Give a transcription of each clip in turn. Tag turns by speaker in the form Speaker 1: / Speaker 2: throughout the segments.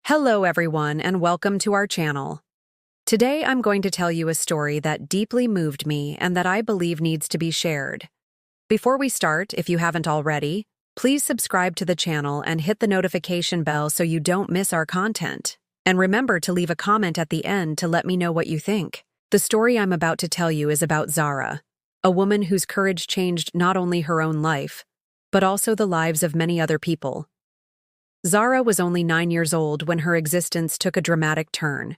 Speaker 1: Hello everyone and welcome to our channel. Today I'm going to tell you a story that deeply moved me and that I believe needs to be shared. Before we start, if you haven't already, please subscribe to the channel and hit the notification bell so you don't miss our content. And remember to leave a comment at the end to let me know what you think. The story I'm about to tell you is about Zahra, a woman whose courage changed not only her own life, but also the lives of many other people. Zahra was only 9 years old when her existence took a dramatic turn.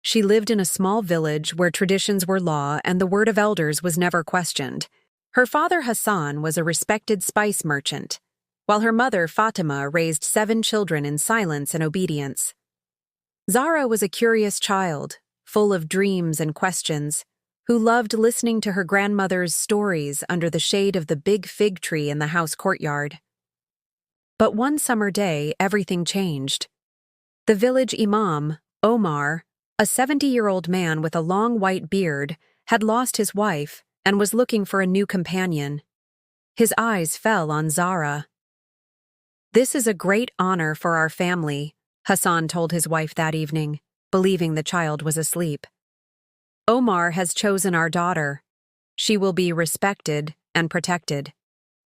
Speaker 1: She lived in a small village where traditions were law and the word of elders was never questioned. Her father Hassan was a respected spice merchant, while her mother Fatima raised 7 children in silence and obedience. Zahra was a curious child, full of dreams and questions, who loved listening to her grandmother's stories under the shade of the big fig tree in the house courtyard. But one summer day, everything changed. The village imam, Omar, a 70-year-old man with a long white beard, had lost his wife and was looking for a new companion. His eyes fell on Zahra. "This is a great honor for our family," Hassan told his wife that evening, believing the child was asleep. "Omar has chosen our daughter. She will be respected and protected."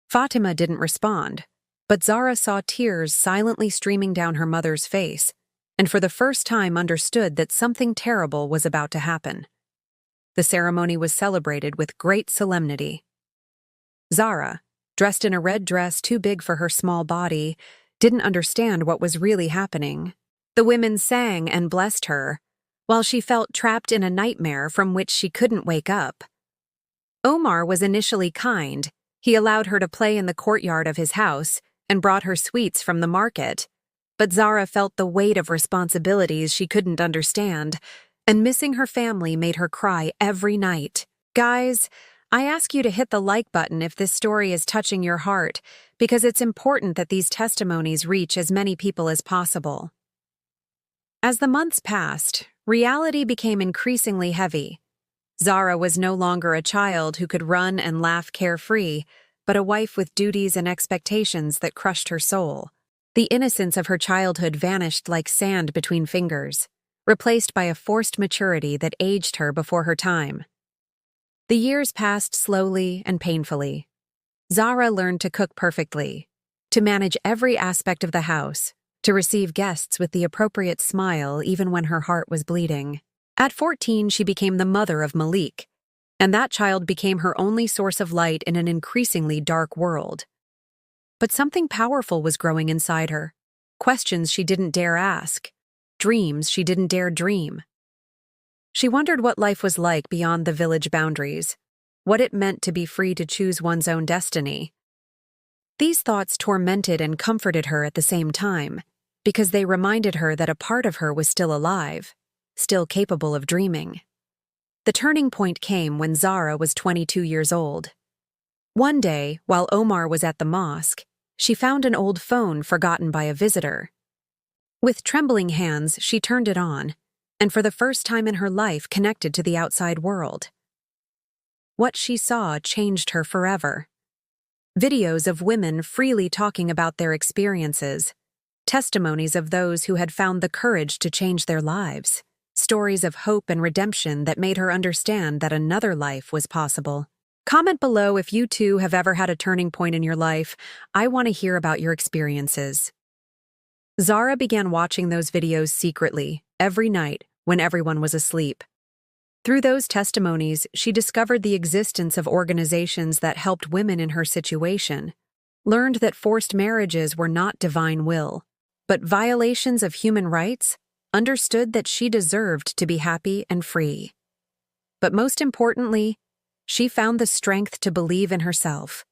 Speaker 1: Fatima didn't respond, but Zahra saw tears silently streaming down her mother's face, and for the first time understood that something terrible was about to happen. The ceremony was celebrated with great solemnity. Zahra, dressed in a red dress too big for her small body, didn't understand what was really happening. The women sang and blessed her, while she felt trapped in a nightmare from which she couldn't wake up. Omar was initially kind. He allowed her to play in the courtyard of his house and brought her sweets from the market. But Zahra felt the weight of responsibilities she couldn't understand, and missing her family made her cry every night. Guys, I ask you to hit the like button if this story is touching your heart, because it's important that these testimonies reach as many people as possible. As the months passed, reality became increasingly heavy. Zahra was no longer a child who could run and laugh carefree, but a wife with duties and expectations that crushed her soul. The innocence of her childhood vanished like sand between fingers, replaced by a forced maturity that aged her before her time. The years passed slowly and painfully. Zahra learned to cook perfectly, to manage every aspect of the house, to receive guests with the appropriate smile even when her heart was bleeding. At 14, she became the mother of Malik, and that child became her only source of light in an increasingly dark world. But something powerful was growing inside her. Questions she didn't dare ask. Dreams she didn't dare dream. She wondered what life was like beyond the village boundaries, what it meant to be free to choose one's own destiny. These thoughts tormented and comforted her at the same time, because they reminded her that a part of her was still alive, still capable of dreaming. The turning point came when Zahra was 22 years old. One day, while Omar was at the mosque, she found an old phone forgotten by a visitor. With trembling hands, she turned it on, and for the first time in her life connected to the outside world. What she saw changed her forever. Videos of women freely talking about their experiences, testimonies of those who had found the courage to change their lives. Stories of hope and redemption that made her understand that another life was possible. Comment below if you too have ever had a turning point in your life. I want to hear about your experiences. Zahra began watching those videos secretly, every night, when everyone was asleep. Through those testimonies, she discovered the existence of organizations that helped women in her situation, learned that forced marriages were not divine will, but violations of human rights, understood that she deserved to be happy and free. But most importantly, she found the strength to believe in herself.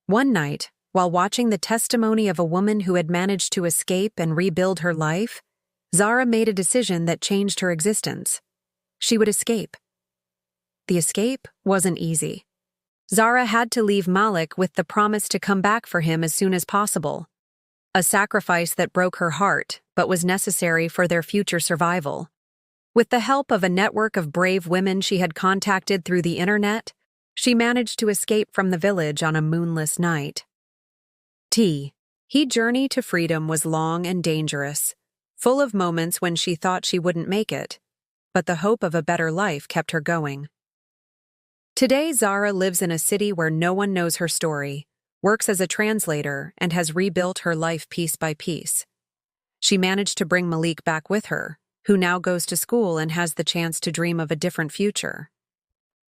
Speaker 1: One night, while watching the testimony of a woman who had managed to escape and rebuild her life, Zahra made a decision that changed her existence. She would escape. The escape wasn't easy. Zahra had to leave Malik with the promise to come back for him as soon as possible. A sacrifice that broke her heart, but was necessary for their future survival. With the help of a network of brave women she had contacted through the internet, she managed to escape from the village on a moonless night. His journey to freedom was long and dangerous. full of moments when she thought she wouldn't make it, but the hope of a better life kept her going. Today, Zahra lives in a city where no one knows her story, works as a translator, and has rebuilt her life piece by piece. She managed to bring Malik back with her, who now goes to school and has the chance to dream of a different future.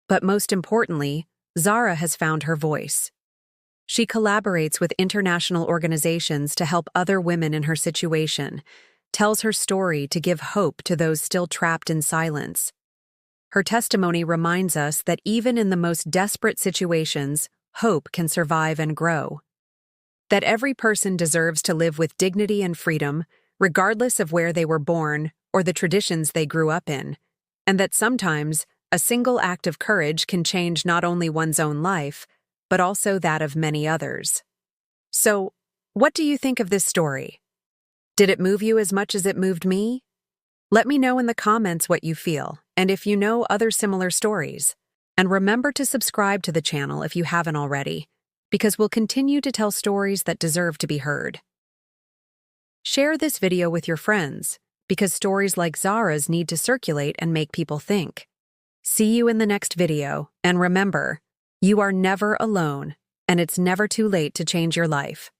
Speaker 1: But most importantly, Zahra has found her voice. She collaborates with international organizations to help other women in her situation, tells her story to give hope to those still trapped in silence. Her testimony reminds us that even in the most desperate situations, hope can survive and grow. That every person deserves to live with dignity and freedom, regardless of where they were born or the traditions they grew up in, and that sometimes a single act of courage can change not only one's own life, but also that of many others. So, what do you think of this story? Did it move you as much as it moved me? Let me know in the comments what you feel, and if you know other similar stories. And remember to subscribe to the channel if you haven't already, because we'll continue to tell stories that deserve to be heard. Share this video with your friends, because stories like Zahra'S need to circulate and make people think. See you in the next video, and remember, you are never alone, and it's never too late to change your life.